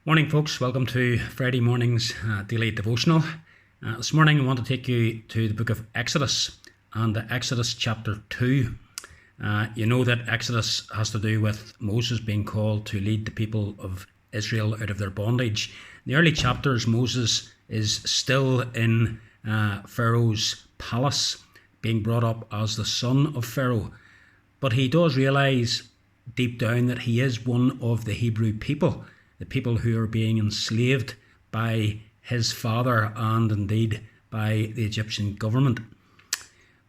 Morning, folks. Welcome to Friday morning's daily devotional. This morning, I want to take you to the book of Exodus and Exodus chapter 2. You know that Exodus has to do with Moses being called to lead the people of Israel out of their bondage. In the early chapters, Moses is still in Pharaoh's palace, being brought up as the son of Pharaoh. But he does realise deep down that he is one of the Hebrew people, the people who are being enslaved by his father and indeed by the Egyptian government.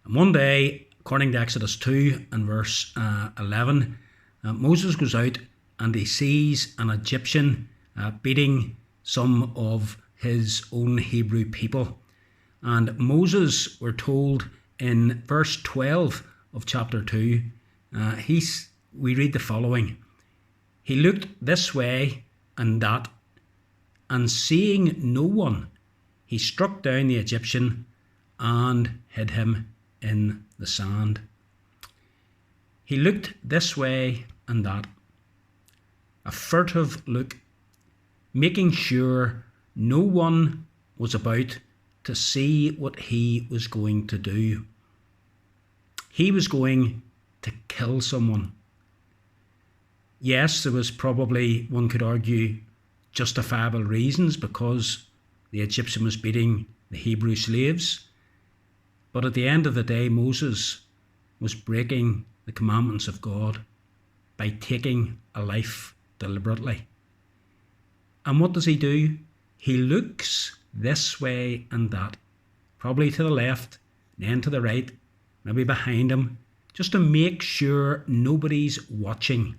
And one day, according to Exodus 2 and verse 11, Moses goes out and he sees an Egyptian beating some of his own Hebrew people. And Moses, we're told in verse 12 of chapter 2, we read the following: "He looked this way and that, and seeing no one, he struck down the Egyptian and hid him in the sand." He looked this way and that, a furtive look, making sure no one was about to see what he was going to do. He was going to kill someone. Yes, there was probably, one could argue, justifiable reasons because the Egyptian was beating the Hebrew slaves. But at the end of the day, Moses was breaking the commandments of God by taking a life deliberately. And what does he do? He looks this way and that, probably to the left, then to the right, maybe behind him, just to make sure nobody's watching.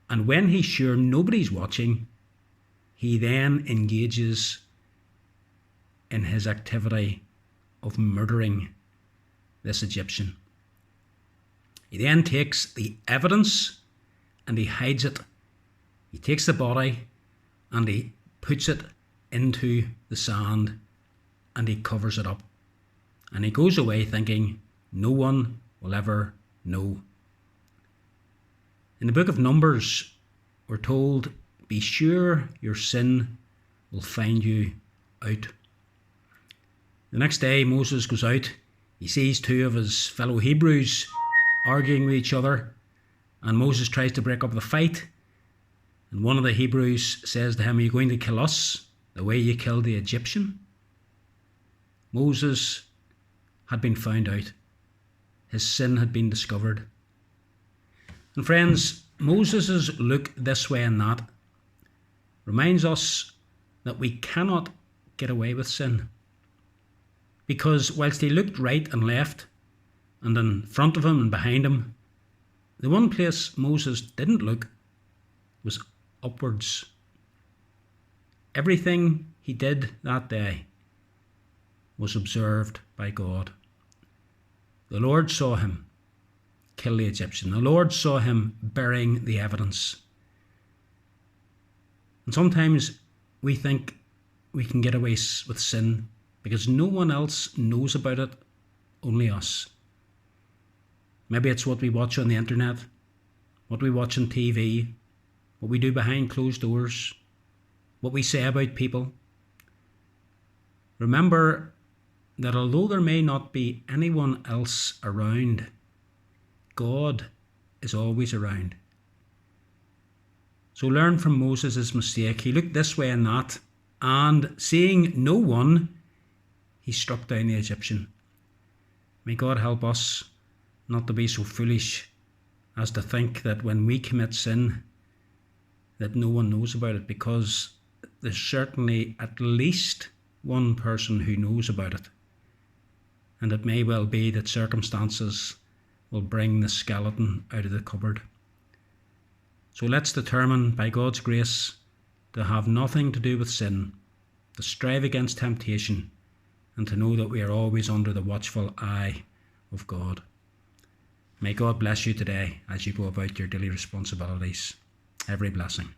And when he's sure nobody's watching, he then engages in his activity of murdering this Egyptian. He then takes the evidence and he hides it. He takes the body and he puts it into the sand and he covers it up. And he goes away thinking no one will ever know. In the book of Numbers, we're told, "Be sure your sin will find you out." The next day, Moses goes out. He sees two of his fellow Hebrews arguing with each other, and Moses tries to break up the fight. And one of the Hebrews says to him, "Are you going to kill us the way you killed the Egyptian?" Moses had been found out. His sin had been discovered. And friends, Moses' look this way and that reminds us that we cannot get away with sin. Because whilst he looked right and left, and in front of him and behind him, the one place Moses didn't look was upwards. Everything he did that day was observed by God. The Lord saw him kill the Egyptian. The Lord saw him burying the evidence. And sometimes we think we can get away with sin because no one else knows about it, only us. Maybe it's what we watch on the internet, what we watch on TV, what we do behind closed doors, what we say about people. Remember that although there may not be anyone else around, God is always around. So learn from Moses' mistake. He looked this way and that, and seeing no one, he struck down the Egyptian. May God help us not to be so foolish as to think that when we commit sin, that no one knows about it, because there's certainly at least one person who knows about it. And it may well be that circumstances will bring the skeleton out of the cupboard. So let's determine, by God's grace, to have nothing to do with sin, to strive against temptation, and to know that we are always under the watchful eye of God. May God bless you today as you go about your daily responsibilities. Every blessing.